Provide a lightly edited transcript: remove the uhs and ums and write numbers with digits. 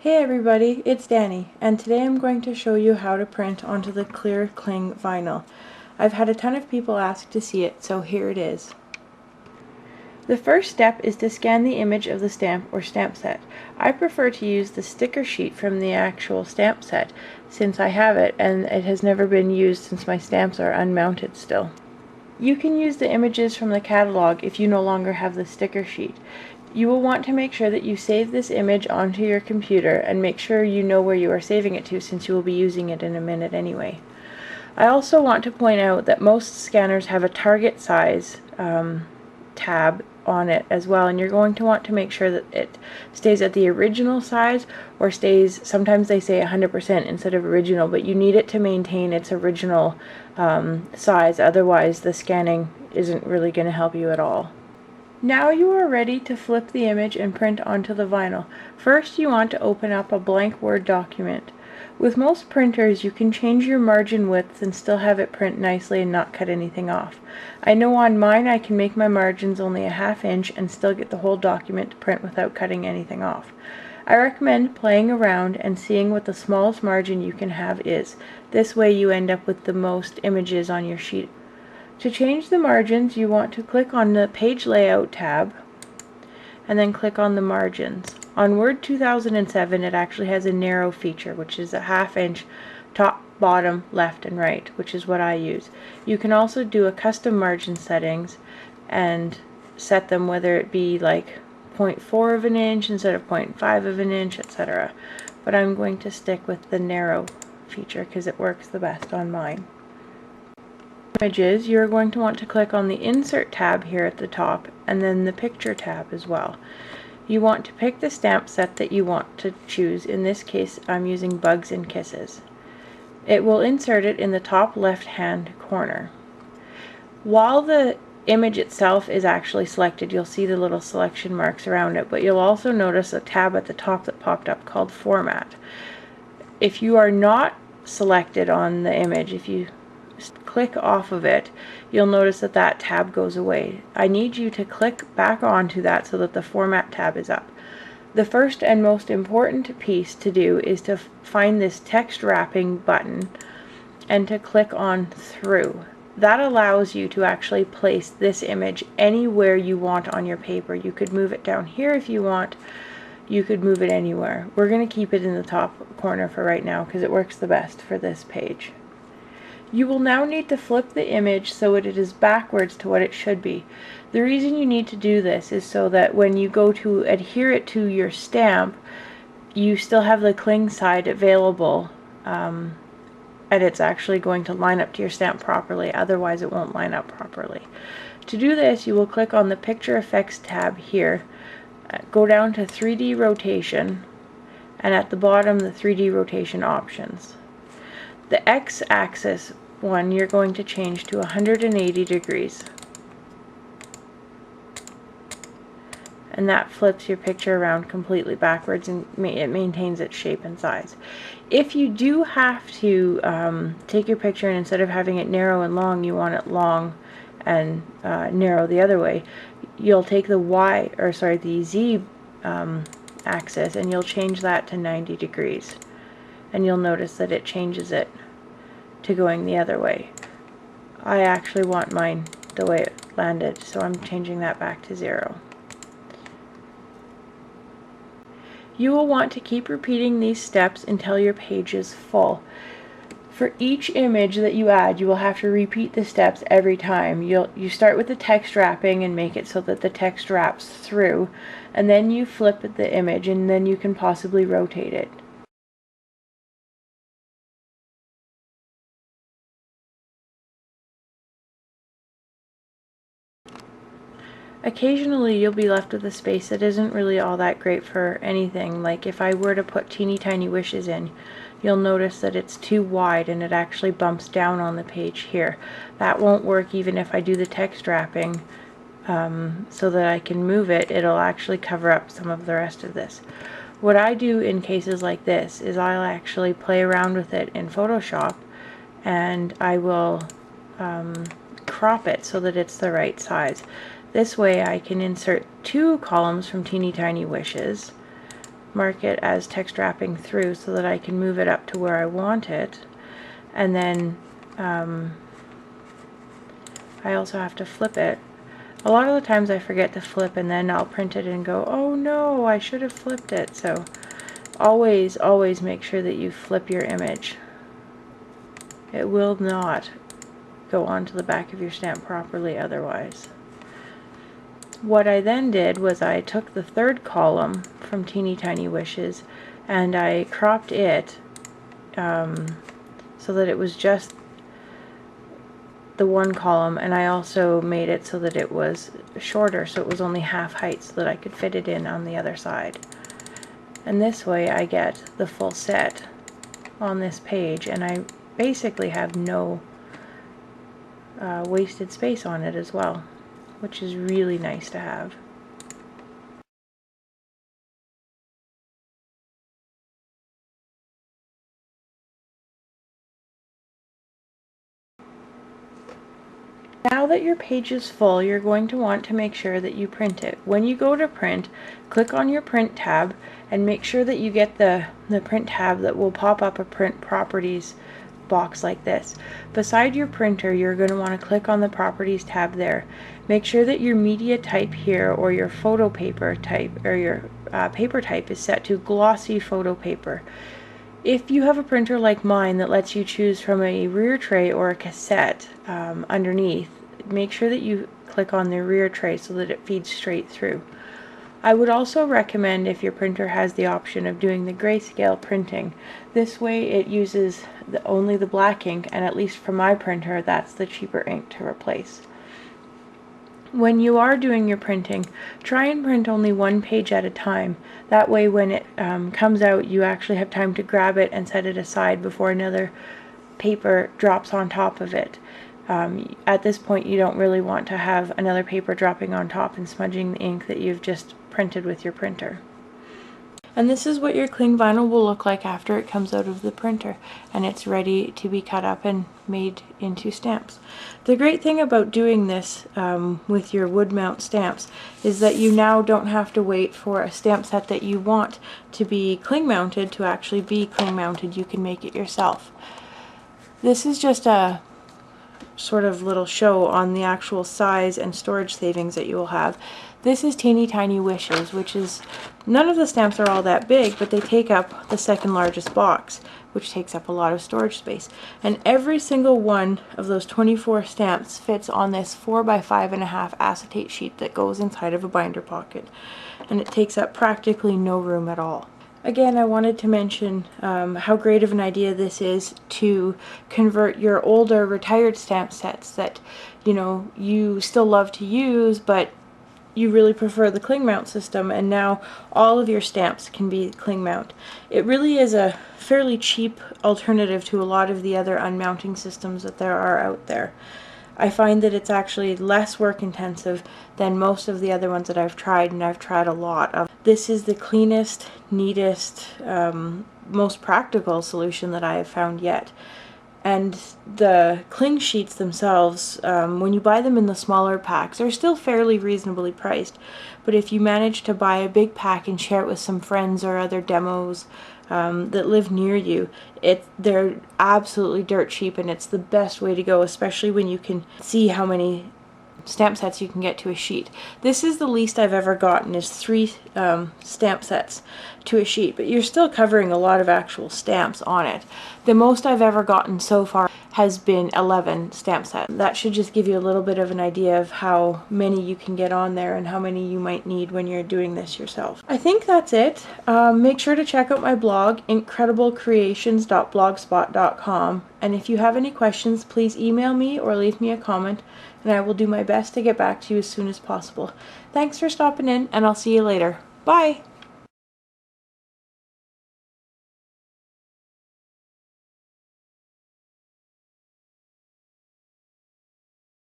Hey everybody, it's Dany, and today I'm going to show you how to print onto the clear cling vinyl. I've had a ton of people ask to see it, so here it is. The first step is to scan the image of the stamp or stamp set. I prefer to use the sticker sheet from the actual stamp set since I have it and it has never been used since my stamps are unmounted still. You can use the images from the catalog if you no longer have the sticker sheet. You will want to make sure that you save this image onto your computer and make sure you know where you are saving it to since you will be using it in a minute anyway. I also want to point out that most scanners have a target size tab on it as well, and you're going to want to make sure that it stays at the original size or stays, sometimes they say 100% instead of original, but you need it to maintain its original size, otherwise the scanning isn't really going to help you at all. Now you are ready to flip the image and print onto the vinyl. First you want to open up a blank Word document. With most printers you can change your margin width and still have it print nicely and not cut anything off. I know on mine I can make my margins only a ½ inch and still get the whole document to print without cutting anything off. I recommend playing around and seeing what the smallest margin you can have is. This way you end up with the most images on your sheet. To change the margins, you want to click on the Page Layout tab and then click on the margins. On Word 2007 it actually has a narrow feature, which is a ½ inch top, bottom, left, and right, which is what I use. You can also do a custom margin settings and set them whether it be like 0.4 of an inch instead of 0.5 of an inch, etc. But I'm going to stick with the narrow feature because it works the best on mine. Images, you're going to want to click on the Insert tab here at the top and then the Picture tab as well. You want to pick the stamp set that you want to choose. In this case I'm using Bugs and Kisses. It will insert it in the top left hand corner. While the image itself is actually selected, you'll see the little selection marks around it, but you'll also notice a tab at the top that popped up called Format. If you are not selected on the image, if you click off of it, you'll notice that that tab goes away. I need you to click back onto that so that the Format tab is up. The first and most important piece to do is to find this text wrapping button and to click on Through. That allows you to actually place this image anywhere you want on your paper. You could move it down here if you want. You could move it anywhere. We're going to keep it in the top corner for right now because it works the best for this page. You will now need to flip the image so that it is backwards to what it should be. The reason you need to do this is so that when you go to adhere it to your stamp, you still have the cling side available and it's actually going to line up to your stamp properly, otherwise it won't line up properly. To do this, you will click on the Picture Effects tab here, go down to 3D Rotation, and at the bottom the 3D Rotation options. The X-axis one you're going to change to 180 degrees. And that flips your picture around completely backwards and it maintains its shape and size. If you do have to take your picture and instead of having it narrow and long, you want it long and narrow the other way, you'll take the Z axis and you'll change that to 90 degrees. And you'll notice that it changes it to going the other way. I actually want mine the way it landed, so I'm changing that back to 0. You will want to keep repeating these steps until your page is full. For each image that you add, you will have to repeat the steps every time. You start with the text wrapping and make it so that the text wraps through, and then you flip the image and then you can possibly rotate it. Occasionally you'll be left with a space that isn't really all that great for anything. Like if I were to put teeny tiny wishes in, you'll notice that it's too wide and it actually bumps down on the page here. That won't work even if I do the text wrapping so that I can move it. It'll actually cover up some of the rest of this. What I do in cases like this is I'll actually play around with it in Photoshop and I will crop it so that it's the right size. This way I can insert 2 columns from Teeny Tiny Wishes mark it as text wrapping through so that I can move it up to where I want it. And then I also have to flip it. A lot of the times I forget to flip, and then I'll print it and go, oh no, I should have flipped it. So always make sure that you flip your image. It will not go onto the back of your stamp properly otherwise. What I then did was I took the third column from Teeny Tiny Wishes and I cropped it so that it was just the one column, and I also made it so that it was shorter, so it was only half height, so that I could fit it in on the other side. And this way I get the full set on this page, and I basically have no wasted space on it as well, which is really nice to have. Now that your page is full, you're going to want to make sure that you print it. When you go to print, click on your print tab and make sure that you get the print tab that will pop up a print properties box like this. Beside your printer, you're going to want to click on the properties tab there. Make sure that your media type here, or your photo paper type, or your paper type is set to glossy photo paper. If you have a printer like mine that lets you choose from a rear tray or a cassette underneath, make sure that you click on the rear tray so that it feeds straight through. I would also recommend, if your printer has the option of doing the grayscale printing, this way it uses only the black ink, and at least for my printer that's the cheaper ink to replace. When you are doing your printing, try and print only one page at a time. That way when it comes out, you actually have time to grab it and set it aside before another paper drops on top of it. At this point, you don't really want to have another paper dropping on top and smudging the ink that you've just printed with your printer. And this is what your cling vinyl will look like after it comes out of the printer and it's ready to be cut up and made into stamps. The great thing about doing this with your wood mount stamps is that you now don't have to wait for a stamp set that you want to be cling mounted to actually be cling mounted. You can make it yourself. This is just a sort of little show on the actual size and storage savings that you will have. This is Teeny Tiny Wishes, which is, none of the stamps are all that big, but they take up the second largest box, which takes up a lot of storage space. And every single one of those 24 stamps fits on this 4x5.5 acetate sheet that goes inside of a binder pocket. And it takes up practically no room at all. Again, I wanted to mention how great of an idea this is to convert your older retired stamp sets that you still love to use, but you really prefer the cling mount system, and now all of your stamps can be cling mount. It really is a fairly cheap alternative to a lot of the other unmounting systems that there are out there. I find that it's actually less work intensive than most of the other ones that I've tried, and I've tried a lot of. This is the cleanest, neatest, most practical solution that I have found yet. And the cling sheets themselves, when you buy them in the smaller packs, they're still fairly reasonably priced. But if you manage to buy a big pack and share it with some friends or other demos that live near you, they're absolutely dirt cheap, and it's the best way to go, especially when you can see how many stamp sets you can get to a sheet. This is the least I've ever gotten, is 3 stamp sets to a sheet, but you're still covering a lot of actual stamps on it. The most I've ever gotten so far has been 11 stamp sets. That should just give you a little bit of an idea of how many you can get on there and how many you might need when you're doing this yourself. I think that's it. Make sure to check out my blog, incrediblecreations.blogspot.com, and if you have any questions, please email me or leave me a comment, and I will do my best to get back to you as soon as possible. Thanks for stopping in, and I'll see you later. Bye!